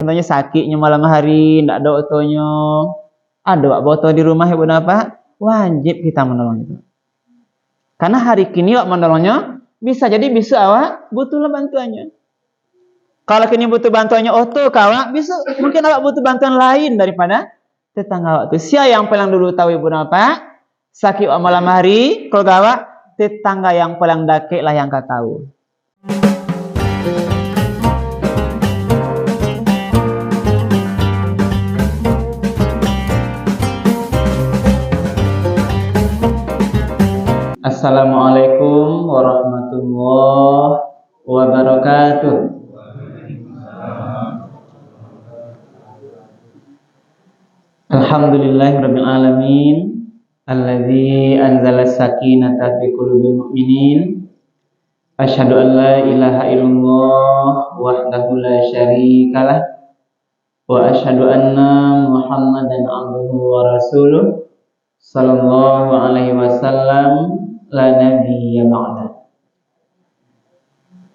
contohnya sakitnya malam hari, ndak ada otonya, ada botol di rumah ibu bapak, wajib kita menolong itu. Karena hari kini wak menolongnya, bisa awak butuhlah bantuannya. Kalau kini butuh bantuannya oto kawak, bisa mungkin awak butuh bantuan lain daripada tetangga awak itu. Siapa yang paling dulu tahu ibu bapak? Sakit wak malam hari, kalau gawak tetangga yang paling dakik lah yang kau tahu. Assalamualaikum warahmatullahi wabarakatuh. Alhamdulillahirabbil alamin, alladzi anzala sakinata fi qulubil mu'minin. Asyhadu an la ilaha illallah wahdahu la syarikalah wa asyhadu anna Muhammadan abduhu wa rasuluh sallallahu alaihi wasallam la nabiyya ba'da.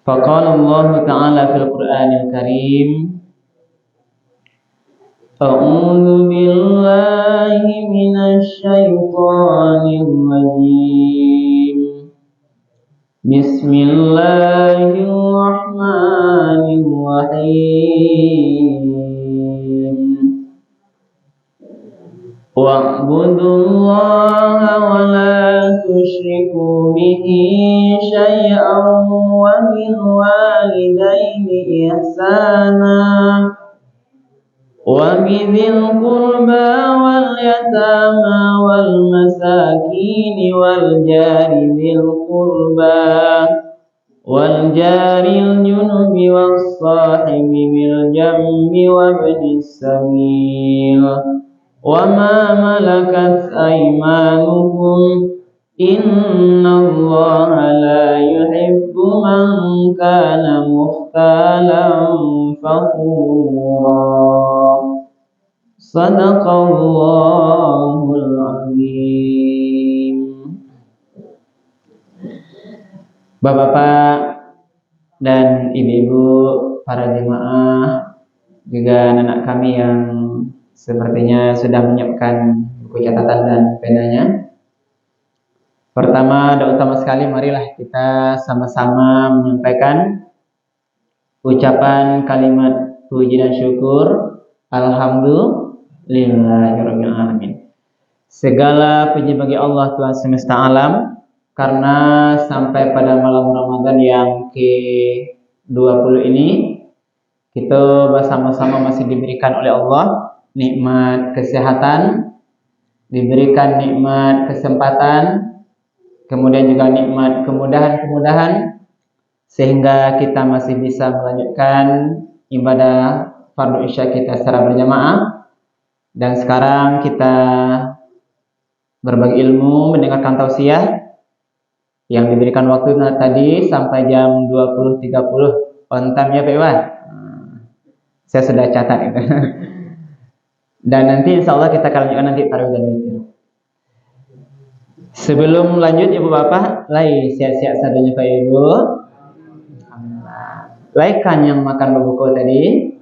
Faqala Allah ta'ala fil Qur'anil Karim, a'udzu billahi minasy syaithanir rajim. Bismillahirrahmanirrahim. Wa'budullaha wa la tusyriku bihi syai'an wa bil walidaini ihsana wa bidzil qurba wal yatama wal masakin wal jari dzil qurba wal jaril junubi was sahibi bil jambi wa ibnis sabil wa ma malakat aymanukum innallaha la yuhibbu man kana mukhtalan fakhura. Sadaqallahul azim. Bapak-bapak dan ibu-ibu, para jemaah, juga anak kami yang sepertinya sudah menyiapkan buku catatan dan penanya. Pertama dan utama sekali, marilah kita sama-sama menyampaikan ucapan kalimat puji dan syukur. Alhamdulillahirabbil alamin. Segala puji bagi Allah Tuhan semesta alam, karena sampai pada malam Ramadan yang ke-20 ini kita bersama-sama masih diberikan oleh Allah nikmat kesehatan, diberikan nikmat kesempatan, kemudian juga nikmat kemudahan-kemudahan, sehingga kita masih bisa melanjutkan ibadah fardu isya kita secara berjamaah. Dan sekarang kita berbagi ilmu, mendengarkan tausiah yang diberikan waktu tadi sampai jam 20.30 on time ya Pak Iwan. Saya sudah catat itu. Dan nanti insya Allah kita akan lanjutkan nanti tarawih dan witir. Sebelum lanjut Ibu Bapak, siap-siap sadunya Pak Ibu. Kan yang makan berbuka tadi.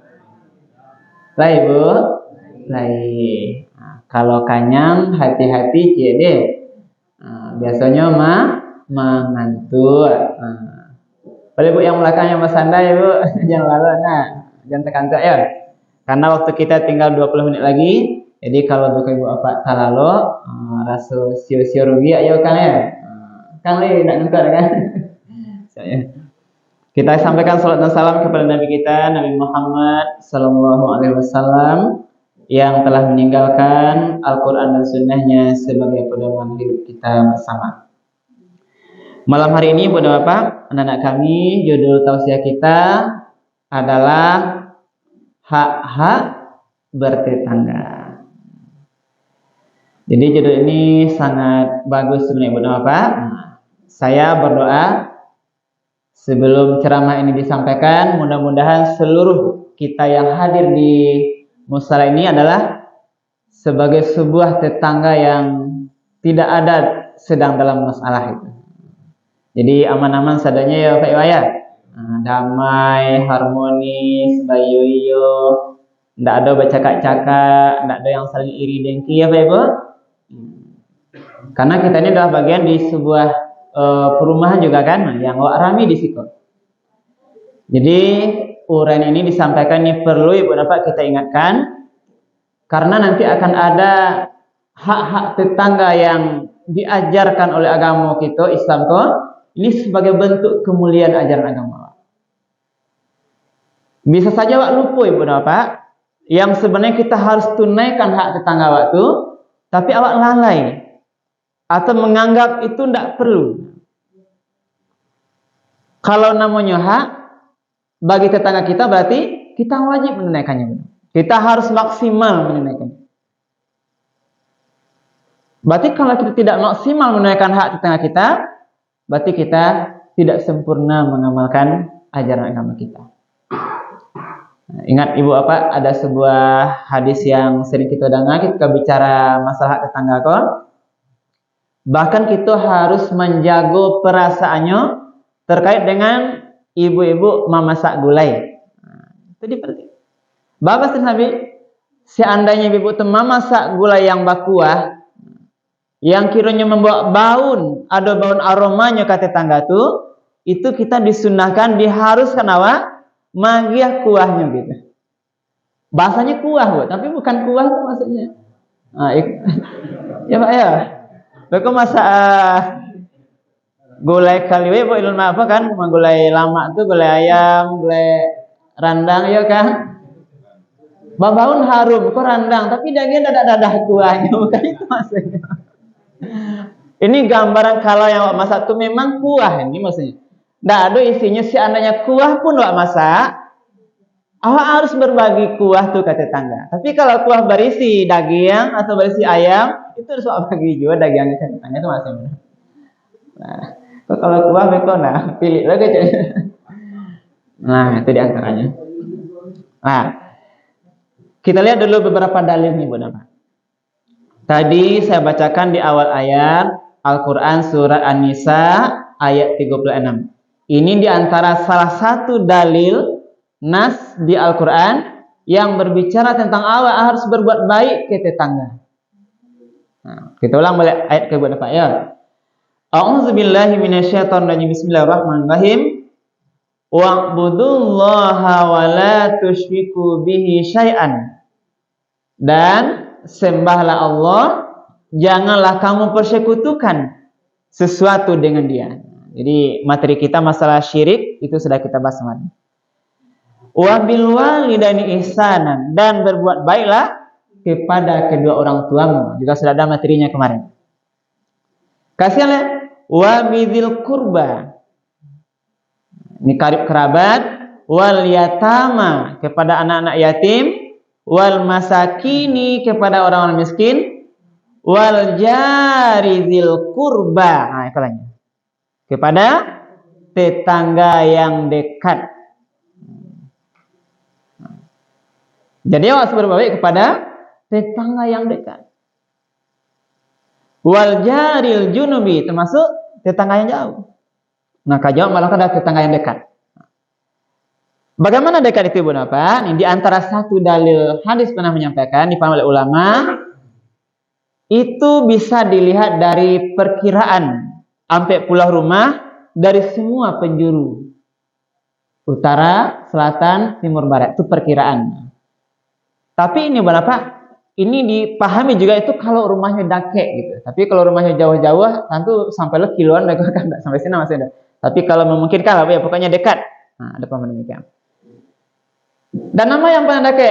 Bu. Kalau kanyang hati-hati deh. Biasanya mengantuk. Boleh Bu yang belakang yang bersandai Bu, jangan lalu. Jangan terkantuk ya. Karena waktu kita tinggal 20 menit lagi. Jadi kalau buka Ibu Bapak talalo, rasa sio-sio rugi ayo kan ya. Kan tidak ngantuk kan. Kita sampaikan salat dan salam kepada Nabi kita, Nabi Muhammad sallallahu alaihi wasallam, yang telah meninggalkan Al-Quran dan Sunnahnya sebagai pedoman hidup kita bersama. Malam hari ini Ibu dan Bapak, anak-anak kami, judul tausiah kita adalah hak-hak bertetangga. Jadi judul ini sangat bagus sebenarnya Ibu dan Bapak. Saya berdoa sebelum ceramah ini disampaikan, mudah-mudahan seluruh kita yang hadir di musala ini adalah sebagai sebuah tetangga yang tidak ada sedang dalam masalah itu. Jadi aman-aman sadanya ya Pak Iwaya. Damai, harmonis, bayoyo, Nggak ada bercakap-cakap, nggak ada yang saling iri dengki ya Pak Ibu. Karena kita ini adalah bagian di sebuah perumahan juga kan, yang rame di situ. Jadi uraian ini disampaikan ini perlu Ibu Bapak kita ingatkan, karena nanti akan ada hak-hak tetangga yang diajarkan oleh agama kita Islam itu, ini sebagai bentuk kemuliaan ajaran agama. Bisa saja Wak lupa Ibu Bapak, yang sebenarnya kita harus tunaikan hak tetangga waktu, tapi awak lalai atau menganggap itu tidak perlu. Kalau namanya hak bagi tetangga kita, berarti kita wajib menunaikannya. Kita harus maksimal menunaikannya. Berarti kalau kita tidak maksimal menunaikan hak tetangga kita, berarti kita tidak sempurna mengamalkan ajaran agama kita. Nah, ingat Ibu apa? Ada sebuah hadis yang sering kita dengar ketika bicara masalah hak tetangga kok. Bahkan kita harus menjaga perasaannya terkait dengan ibu-ibu memasak gulai. Nah, itu penting. Bapak Nabi, seandainya ibu memasak gulai yang berkuah, yang kiranya membawa baun, ada baun aromanya ke tetangga itu kita disunahkan, diharuskan awak magiah kuahnya gitu. Bahasanya kuah, Bu, tapi bukan kuah itu maksudnya. Nah, ya Pak ya. Beko masak gulai kaliwe Bu ilmu apa kan? Gulai lama tuh gulai ayam, gulai randang ya kan? Baun harum kok randang, tapi dagingnya dadah kuahnya, bukan itu maksudnya. Ini gambaran kalau yang masak itu memang kuah ini maksudnya. Nggak ada isinya, seandainya kuah pun wak masak, awak harus berbagi kuah tuh ke tetangga. Tapi kalau kuah berisi daging atau berisi ayam, itu harus wak bagi juga dagingnya ke tetangga itu maksudnya. Nah, kalau kuah beko nah pilih lagi. Nah, itu diantaranya. Nah, kita lihat dulu beberapa dalil nih Bu Nama. Tadi saya bacakan di awal ayat Al-Quran surat An-Nisa ayat 36. Ini diantara salah satu dalil nas di Al-Quran yang berbicara tentang awak harus berbuat baik ke tetangga. Nah, kita ulang balik ayat ke berapa ya? A'udzubillahi minasyaitonirrajim. Bismillahirrahmanirrahim. Wa'budullaha wa la tusyriku bihi syai'an. Dan sembahlah Allah, janganlah kamu persekutukan sesuatu dengan Dia. Jadi materi kita masalah syirik itu sudah kita bahas kemarin. Wa bil walidaini ihsanan, dan berbuat baiklah kepada kedua orang tuamu, juga sudah ada materinya kemarin. Kasihlah wa bidzil qurba, ini karib kerabat, wal yatama, kepada anak-anak yatim, wal masakini, kepada orang-orang miskin, wal jari dzil qurba, nah ikalanya, kepada tetangga yang dekat. Jadi harus berbuat baik kepada tetangga yang dekat. Wal jaril junubi, termasuk tetangga yang jauh. Nah, kajau malah ada tetangga yang dekat. Bagaimana dekat itu Bu Napa? Ini di antara satu dalil hadis pernah menyampaikan dipahami oleh ulama, itu bisa dilihat dari perkiraan sampai pulau rumah dari semua penjuru. Utara, selatan, timur, barat, itu perkiraan. Tapi ini Bu Napa? Ini dipahami juga itu kalau rumahnya dake gitu. Tapi kalau rumahnya jauh-jauh, tentu sampai lo kiloan mereka kan sampai sini masih ada. Tapi kalau memungkinkan apa ya, pokoknya dekat. Nah, ada pemahaman demikian. Dan nama yang paling dake,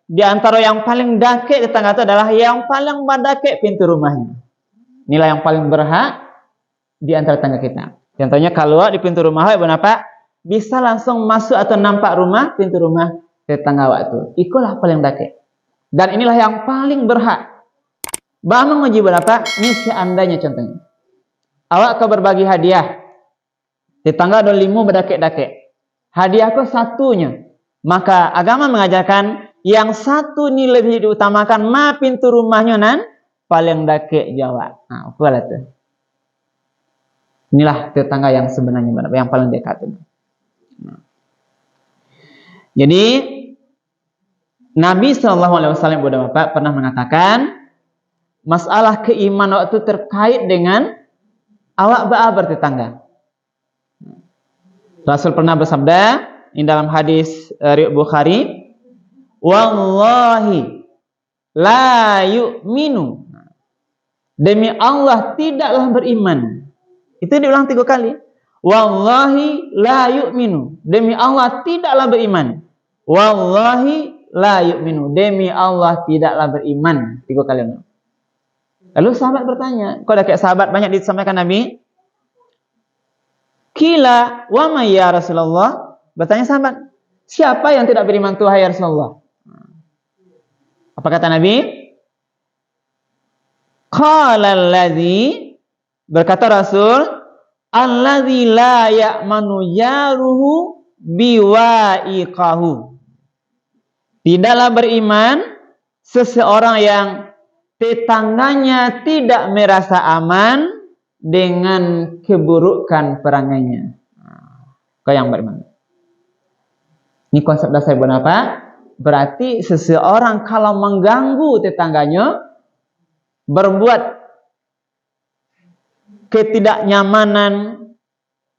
di antara yang paling dake tetangga itu adalah yang paling badake pintu rumahnya. Inilah yang paling berhak di antara tetangga kita. Contohnya kalau di pintu rumah Ibu Napa, bisa langsung masuk atau nampak rumah, pintu rumah tetangga waktu. Ikulah paling dake. Dan inilah yang paling berhak. Bah menguji berapa? Ini seandainya contohnya. Awak kau berbagi hadiah. Tetangga ada 5 berdake-dake. Hadiahku satunya. Maka agama mengajarkan yang satu ini lebih diutamakan. Ma pintu rumahnya nan paling dake jawab. Nah, apa itu? Inilah tetangga yang sebenarnya yang paling dekat. Nah. Jadi Nabi SAW Bapak pernah mengatakan masalah keimanan itu terkait dengan awak bertetangga. Rasul pernah bersabda di dalam hadis riwayat Bukhari, wallahi la yu'minu, demi Allah tidaklah beriman. Itu diulang 3 kali. Wallahi la yu'minu, demi Allah tidaklah beriman. Wallahi la yu'minu, demi Allah tidaklah beriman. 3 kali. Lalu sahabat bertanya, kok ada kayak sahabat banyak disampaikan Nabi? Kila wa ma ya Rasulullah, bertanya sahabat, siapa yang tidak beriman tuh ya Rasulullah? Apa kata Nabi? Qala alladzi, berkata Rasul, alladzi la ya'manu jaruhu biwa'iqahu. Tidaklah beriman seseorang yang tetangganya tidak merasa aman dengan keburukan perangainya. Kau yang beriman. Ini konsep dasar apa? Berarti seseorang kalau mengganggu tetangganya, berbuat ketidaknyamanan,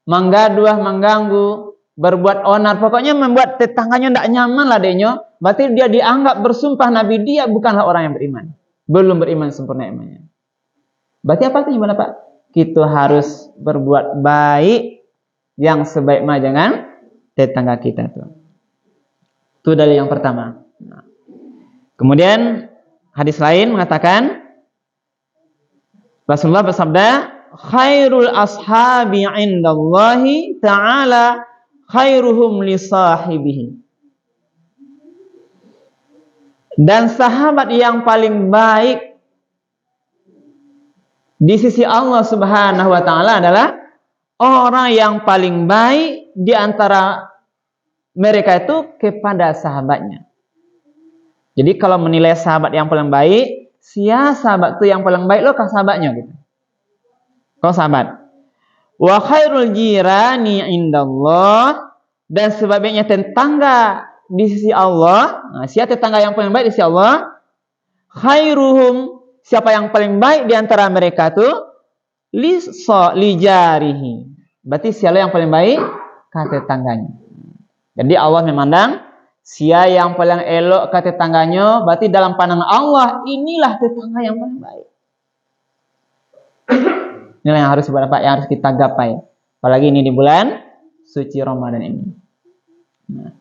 menggaduh, mengganggu, berbuat onar, pokoknya membuat tetangganya tidak nyaman lah denyo, berarti dia dianggap bersumpah Nabi dia bukanlah orang yang beriman, belum beriman sempurna imannya. Berarti apa artinya Pak? Kita harus berbuat baik yang sebaik-baik dengan tetangga kita tuh. Itu dalil yang pertama. Kemudian hadis lain mengatakan Rasulullah bersabda, khairul ashabi indallahi ta'ala khairuhum li sahibihi. Dan sahabat yang paling baik di sisi Allah Subhanahu wa taala adalah orang yang paling baik di antara mereka itu kepada sahabatnya. Jadi kalau menilai sahabat yang paling baik, siapa sahabat itu yang paling baik, lo kah sahabatnya gitu. Kau sahabat. Wa khairul jirani indallah, dan sebaliknya tetangga di sisi Allah. Nah, siapa tetangga yang paling baik di sisi Allah? Khairuhum, siapa yang paling baik di antara mereka itu? Li jarihi. Berarti siapa yang paling baik? Kata tetangganya. Jadi Allah memandang siapa yang paling elok kata tetangganya, berarti dalam pandangan Allah inilah tetangga yang paling baik. Inilah yang harus yang harus kita gapai. Apalagi ini di bulan suci Ramadan ini. Nah.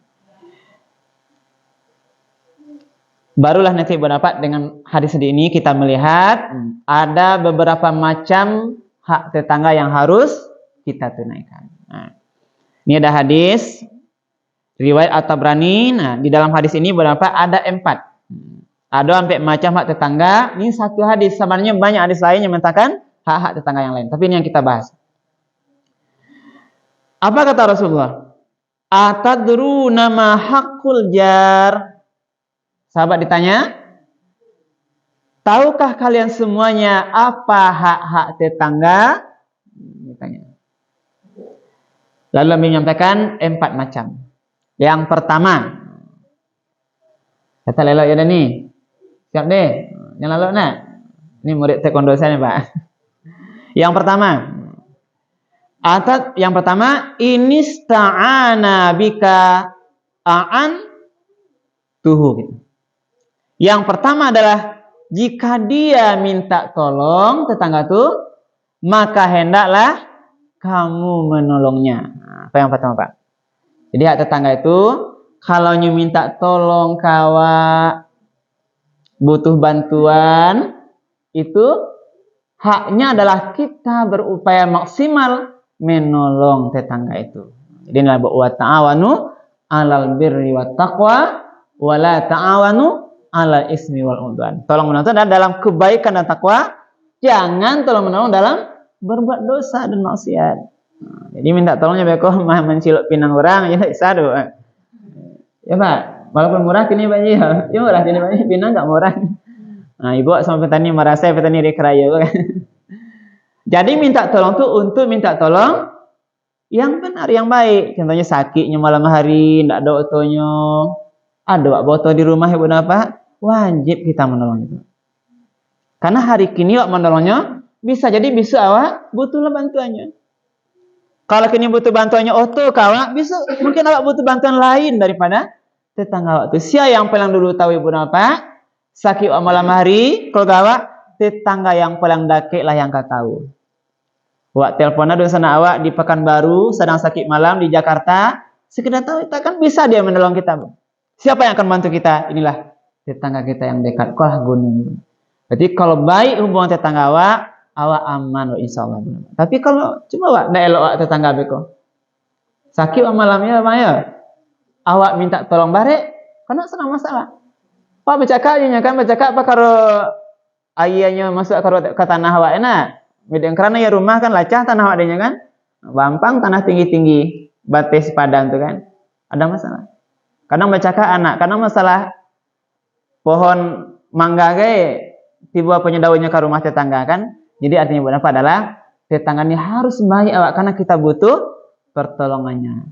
Barulah nanti berdapat dengan hadis ini kita melihat ada beberapa macam hak tetangga yang harus kita tunaikan. Nah, ini ada hadis riwayat At-Tabrani. Nah, di dalam hadis ini berapa? Ada 4. Ada sampai macam hak tetangga. Ini satu hadis. Sebenarnya banyak hadis lain yang mengatakan hak-hak tetangga yang lain. Tapi ini yang kita bahas. Apa kata Rasulullah? Atadruna ma haqqul jar? Sahabat ditanya, tahukah kalian semuanya apa hak-hak tetangga? Ditanya. Lalu Nabi menyampaikan 4 macam. Yang pertama, kata lelok ya nih, siap deh, yang lalu nak, ini murid taekwondo saya nih Pak. Yang pertama, inista'ana bika a'an tuhu. Gitu. Yang pertama adalah jika dia minta tolong tetangga tuh, maka hendaklah kamu menolongnya. Apa yang pertama Pak? Jadi hak tetangga itu kalau minta tolong kawa butuh bantuan, itu haknya adalah kita berupaya maksimal menolong tetangga itu. Jadi inilah wa ta'awanu 'alal birri wat taqwa wa la ta'awanu 'alal ismi wal 'udwan. Tolong menolong dalam kebaikan dan takwa, jangan tolong menolong dalam berbuat dosa dan maksiat. Jadi minta tolongnya beko mah menciluk pinang orang ya bisa do. Ya Pak, walaupun murah kini Pak ya. Ya murah kini Pak, pinang enggak murah. Nah, Ibu sama petani merasa petani di keraya kan. Jadi minta tolong tuh untuk minta tolong yang benar, yang baik. Contohnya sakitnya malam hari, enggak ada otonya. Ada wak boto di rumah ibu bapak, wajib kita menolong itu. Karena hari kini wak menolongnya, bisa awak butuhlah bantuannya. Kalau kini butuh bantuannya oto kawak, bisa mungkin awak butuh bantuan lain daripada tetangga awak tu. Siapa yang paling dulu tahu ibu bapak? Sakit wak malam hari, kalau gawak tetangga yang paling dakik lah yang kau tahu. Wak teleponnya dulu sana awak di Pekanbaru, sedang sakit malam di Jakarta, sekedar tahu kita kan bisa dia menolong kita. Siapa yang akan bantu kita? Inilah tetangga kita yang dekat. Kolah gunung. Berarti kalau baik hubungan tetangga awak aman insya Allah. Tapi kalau cuma awak ndak elok awak tetangga beko. Sakit malamnya Maya. Awak minta tolong barek, karena senang masalah. Pak bercakap apa kalau ayahnya masuk ke tanah awak enak. Karena ya rumah kan lacah tanah awak adanya kan. Bampang tanah tinggi-tinggi, batis padan tuh kan. Ada masalah. Kadang bercakap anak, karena masalah pohon mangga tiba punya daunnya ke rumah tetangga kan. Jadi artinya apa adalah tetangganya harus baik awak karena kita butuh pertolongannya.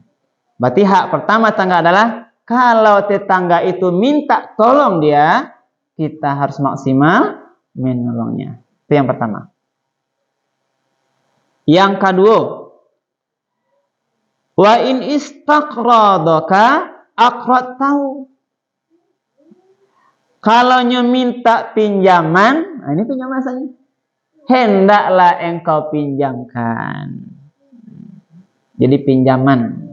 Berarti hak pertama tetangga adalah kalau tetangga itu minta tolong dia, kita harus maksimal menolongnya. Itu yang pertama. Yang kedua, wa in istaqradaka aqradtahu. Kalau minta pinjaman, nah ini pinjaman saja. Hendaklah engkau pinjamkan. Jadi pinjaman.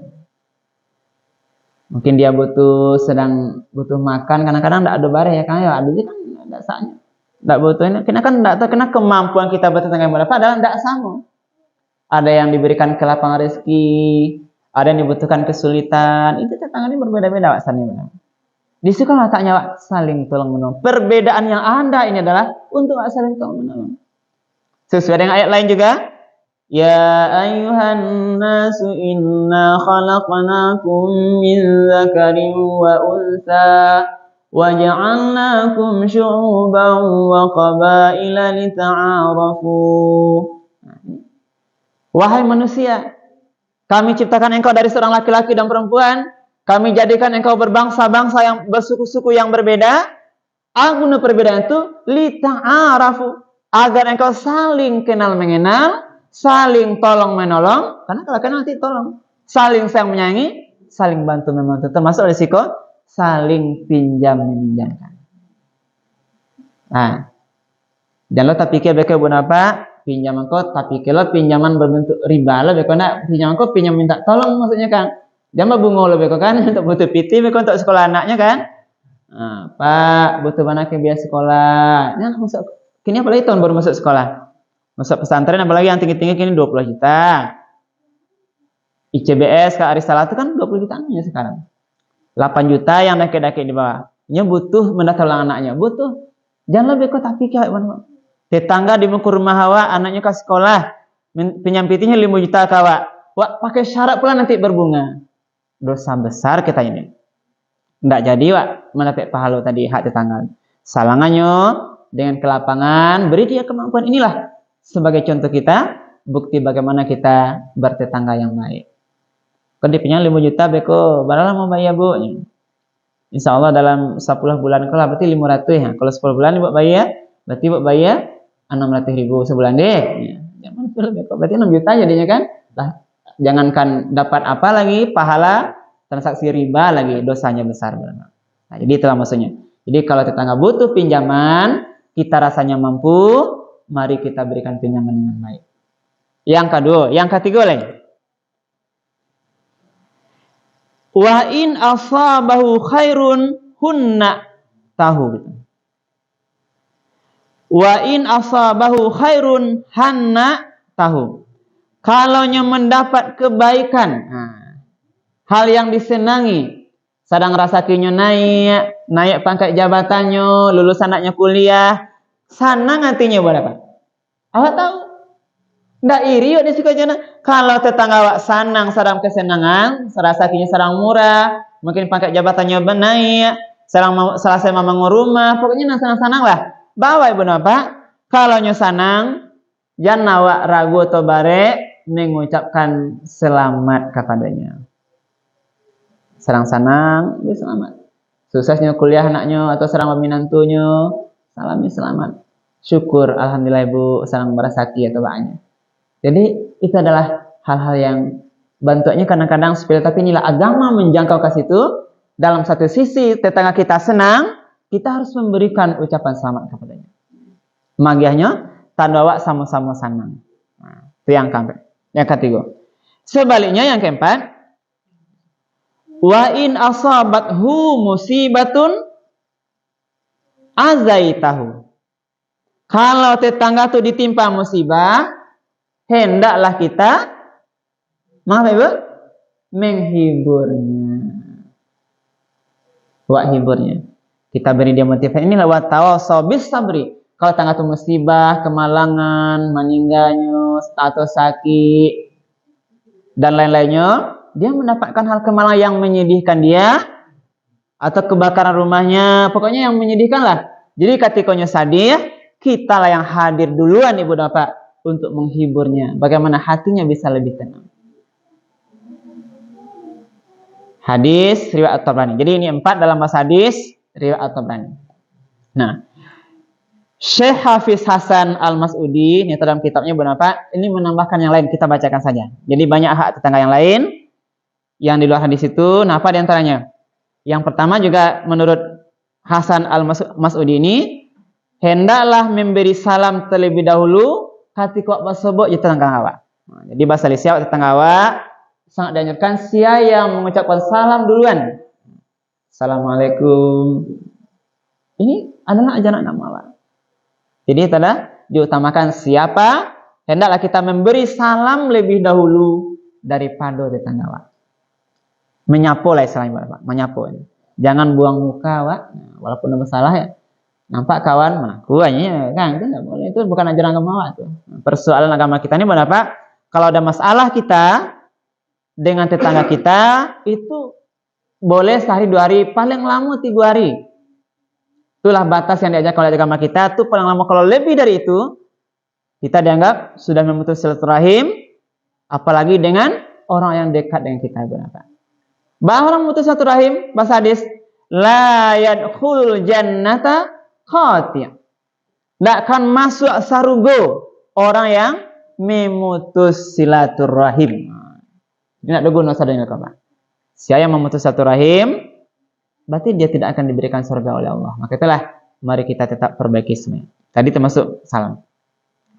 Mungkin dia sedang butuh makan, kadang-kadang tidak ada barang ya kan? Ya ada kan tidak saatnya. Tidak butuh ini, kena kemampuan kita bertetangga yang berapa, padahal tidak sama. Ada yang diberikan kelapangan rezeki, ada yang dibutuhkan kesulitan. Itu tetangga ini berbeda-beda wasannya. Di situ kan letaknya saling tolong menolong. Perbedaan yang ada ini adalah untuk saling tolong menolong. Sesuai dengan ayat lain juga. Ya ayuhan nasu inna khalaqnakum min dzakarin wa unsa wa ja'alnakum syu'uban wa qabaila lita'arafu. Wahai manusia, kami ciptakan engkau dari seorang laki-laki dan perempuan. Kami jadikan engkau berbangsa-bangsa yang bersuku-suku yang berbeda. Aguna perbedaan itu lita'arafu, agar engkau saling kenal mengenal, saling tolong menolong. Karena kalau kenal nanti tolong, saling sayang menyayangi, saling bantu membantu. Termasuk risiko saling pinjam meminjamkan. Nah, jangan lo tak pikir betul apa pinjaman kau, tapi kalau pinjaman berbentuk riba lo betul nak pinjaman kau pinjam minta tolong maksudnya kan. Jangan bunga lebih kan untuk butuh piti, untuk sekolah anaknya kan. Nah, Pak, butuh mana ke biaya sekolah? Nah, kini apalagi tahun baru masuk sekolah. Masuk pesantren apalagi yang tinggi-tinggi kini 20 juta. ICBS ke Arisalah itu kan 20 jutaan ya sekarang. 8 juta yang daki-daki di bawah. Nya butuh mendatang anaknya, butuh. Jangan lebih kau tapi kayak mana. Tetangga di muka rumah hawa anaknya ke sekolah, pinjam pitinya 5 juta kawa. Wah, pakai syarat pula nanti berbunga. Dosa besar kita ini. Tidak jadi wak mendapat pahala tadi hak tetangga. Salangannya dengan kelapangan beri dia kemampuan. Inilah sebagai contoh kita bukti bagaimana kita bertetangga yang baik. Kalau dipinjam 5 juta beko, berapa mau bayar bu? Insya Allah dalam 10 bulan kalau berarti 500 ya. Kalau 10 bulan ibu bayar, berarti ibu bayar 600.000 sebulan deh. Jangan beko, berarti 6 juta jadinya kan? Lah, jangankan dapat apa lagi pahala transaksi riba lagi dosanya besar. Nah, jadi itulah maksudnya. Jadi kalau tetangga butuh pinjaman, kita rasanya mampu, mari kita berikan pinjaman dengan baik. Yang kedua, yang ketiga lagi. Wa in asabahu khairun hunna tahu. Wa in asabahu khairun hanna tahu. Kalau mendapat kebaikan, hal yang disenangi, sedang rasakinya naik pangkat jabatannya, lulus anaknya kuliah, senang hatinya berapa? Awak tahu? Ndak iri di situ aja. Kalau tetangga awak senang, sedang kesenangan, rasakinya sedang murah, mungkin pangkat jabatannya naik, sedang selesai membangun rumah, pokoknya senang-senang lah. Bawa ibu napa? Kalau senang, jangan awak ragu atau bare mengucapkan selamat kepadanya. Senang-senang, dia selamat. suksesnya kuliah anaknya atau serang minantunya, salami selamat. Syukur, alhamdulillah ibu sarang barasaki atau banyak. Jadi itu adalah hal-hal yang bantuannya kadang-kadang sepele, tapi inilah agama menjangkau ke situ. Dalam satu sisi tetangga kita senang, kita harus memberikan ucapan selamat kepadanya. Magiahnya tanda awak sama-sama senang. Nah, itu yang keempat. Yang ketiga. Sebaliknya yang keempat, wa in asabathu musibatun azaitahu. Kalau tetangga itu ditimpa musibah, hendaklah kita menghiburnya. Wa hiburnya. Kita beri dia motivasi. Inilah wa tawassaw bis sabri. Kalau tetangga itu musibah, kemalangan, meninggalnya, atau sakit dan lain-lainnya, dia mendapatkan hal kemalangan yang menyedihkan dia, atau kebakaran rumahnya, pokoknya yang menyedihkan lah. Jadi ketikanya sadih, kita lah yang hadir duluan ibu bapak untuk menghiburnya. Bagaimana hatinya bisa lebih tenang. Hadis riwayat At-Tabrani. Jadi ini 4 dalam bahasa hadis riwayat At-Tabrani. Nah, Syekh Hafiz Hasan Al-Mas'udi ini dalam kitabnya Bapak ini menambahkan yang lain, kita bacakan saja. Jadi banyak hak tetangga yang lain yang di luar hadis itu. Nah, apa di antaranya? Yang pertama juga menurut Hasan Al-Mas'udi ini, hendaklah memberi salam terlebih dahulu ketika tersebut ya tetangga awak. Nah, jadi bahasa Lisia tetangga awak sangat dianjurkan sia yang mengucapkan salam duluan. Assalamualaikum. Ini adalah ajaran Allah. Jadi adalah diutamakan siapa, hendaklah kita memberi salam lebih dahulu daripada tetangga awak. Menyapu lah istilahnya Pak, menyapu. Jangan buang muka, Pak. Nah, walaupun ada masalah ya. Nampak kawan, mengakuannya kan, itu enggak boleh. Itu bukan ajaran agama awak tuh. Persoalan agama kita ini Pak, kalau ada masalah kita dengan tetangga kita itu boleh sehari 2 hari, paling lama 3 hari. Itulah batas yang diajak oleh agama kita. Itu paling lama, kalau lebih dari itu kita dianggap sudah memutus silaturahim, apalagi dengan orang yang dekat dengan kita berapa. Bahwa orang memutus silaturahim, bahasa hadis, la yadkhulul jannata khati'. Tidak akan masuk sarugo orang yang memutus silaturahim. Tidak ada guna sadanya kawan. Siapa yang memutus silaturahim, berarti dia tidak akan diberikan surga oleh Allah. Maka itulah, mari kita tetap perbaiki semua. Tadi termasuk salam.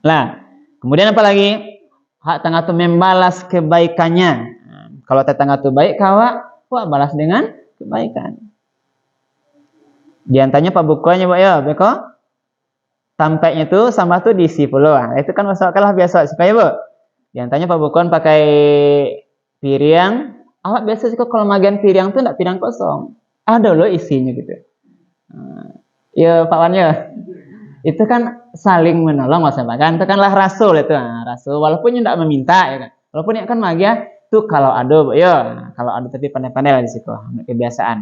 Nah, kemudian apa lagi? Hak tetangga itu membalas kebaikannya. Nah, kalau tetangga itu baik, kawak balas dengan kebaikan. Di antaranya Pak Bukonya, Pak ya, Beko. Tampaknya itu sama tuh diisi puluhan. Itu kan masalah biasa supaya Bu. Di antaranya Pak Bukon pakai piring. Awak biasa sih kalau bagian piring tuh enggak piring kosong. Ada loh isinya gitu. Ya Pak Wan ya. Itu kan saling menolong Mas Pak kan. Itu kanlah rasul itu. Nah, rasul walaupun tidak meminta ya kan. Walaupun ya kan magia tuh kalau ada ya, kalau ada tapi pandai-pandai lah di situ. Kebiasaan.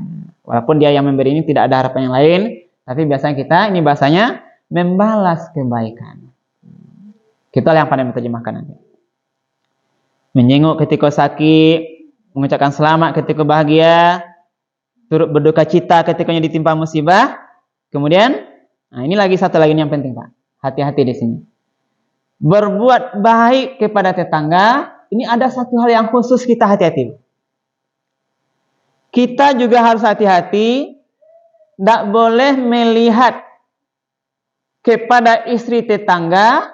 Walaupun dia yang memberi ini tidak ada harapan yang lain, tapi biasanya kita ini bahasanya membalas kebaikan. Kita yang pandai menerjemahkan nanti. Menyenguk ketika sakit, mengucapkan selamat ketika bahagia, turut berduka cita ketika ditimpa musibah. Kemudian, nah ini lagi satu lagi yang penting Pak. Hati-hati di sini. Berbuat baik kepada tetangga, ini ada satu hal yang khusus kita hati-hati. Kita juga harus hati-hati, tidak boleh melihat kepada istri tetangga,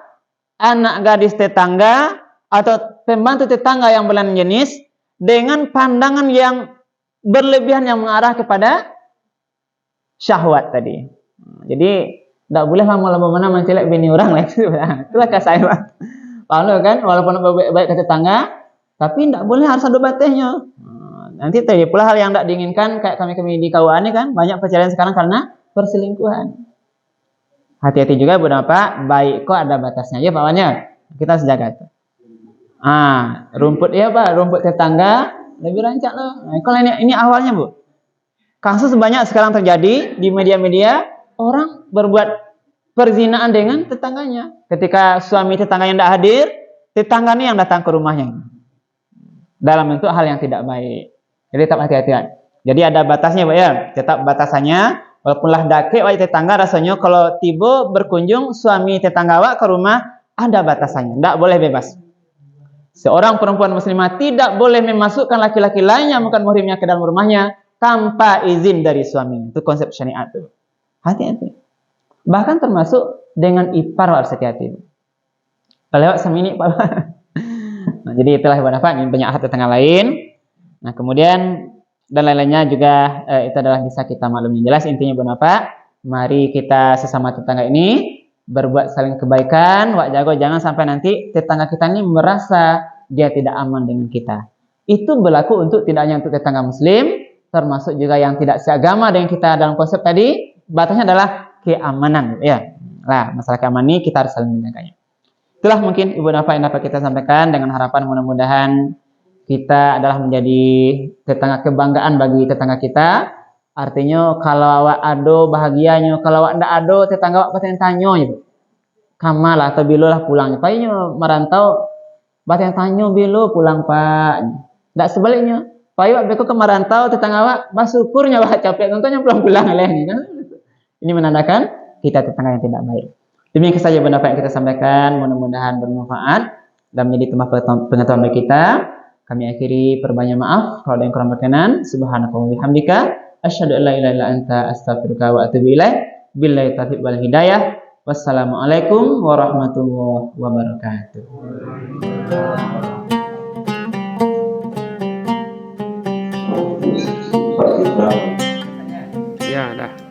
anak gadis tetangga, atau pembantu tetangga yang berlain jenis dengan pandangan yang berlebihan yang mengarah kepada syahwat tadi. Jadi tidak boleh lama-lama mana mencelek bini orang lah itu. Itulah kasih Pak. Paham kan? Walaupun baik ke tetangga, tapi tidak boleh harus ada batasnya. Nanti tadi pula hal yang tidak diinginkan kayak kami di KUA ini kan banyak perceraian sekarang karena perselingkuhan. Hati-hati juga Bapak, baik kok ada batasnya ya Pak Wan ya. Kita harus jaga itu. Rumput ya Pak, rumput tetangga lebih rancak loh. Nah, kalau ini awalnya Bu. Kasus banyak sekarang terjadi di media-media, orang berbuat perzinaan dengan tetangganya. Ketika suami tetangganya tidak hadir, tetangganya yang datang ke rumahnya. Dalam bentuk hal yang tidak baik. Jadi tetap hati-hati. Jadi ada batasnya, Pak ya. Tetap batasannya. Walaupunlah dake wa tetangga rasanya kalau tiba berkunjung suami tetangga awak ke rumah ada batasannya. Tidak boleh bebas. Seorang perempuan muslimah tidak boleh memasukkan laki-laki lain yang bukan muhrimnya ke dalam rumahnya tanpa izin dari suaminya. Itu konsep syariat itu. Hati-hati. Bahkan termasuk dengan ipar harus hati-hati. Lewat sama ini, Pak. Nah, jadi itulah ibadah Pak, ini banyak hak tetangga lain. Nah, kemudian dan lain-lainnya juga itu adalah bisa kita maklumi. Jelas intinya ibadah Pak, mari kita sesama tetangga ini berbuat saling kebaikan, wak jago jangan sampai nanti tetangga kita ini merasa dia tidak aman dengan kita. Itu berlaku untuk tidak hanya untuk tetangga muslim, termasuk juga yang tidak seagama dengan kita dalam konsep tadi, batasnya adalah keamanan ya. Nah, masalah keamanan ini kita harus saling menjaganya. Itulah mungkin Ibu Nafa yang dapat kita sampaikan dengan harapan mudah-mudahan kita adalah menjadi tetangga kebanggaan bagi tetangga kita. Artinya kalau awak ado bahagianya, kalau awak ndak ado tetangga awak pasti tanya gitu. Kamal atau bilolah pulang. Payahnya merantau batang tanya bilo pulang Pak. Ndak sebaliknya. Payah awak beko ke merantau tetangga awak bersyukurnya awak capek tentunya pulang-pulang leh. Ini menandakan kita tetangga yang tidak baik. Demikian saja pendapat yang kita sampaikan, mudah-mudahan bermanfaat dan menjadi tambah pengetahuan bagi kita. Kami akhiri perbanyak maaf kalau ada yang kurang berkenan. Subhanakallahumma bihamdika asyhadu an la ilaha illa anta astaghfiruka wa atubu ilaik. Billahi taufiq wal hidayah. Wassalamualaikum warahmatullahi wabarakatuh. Ya, dah.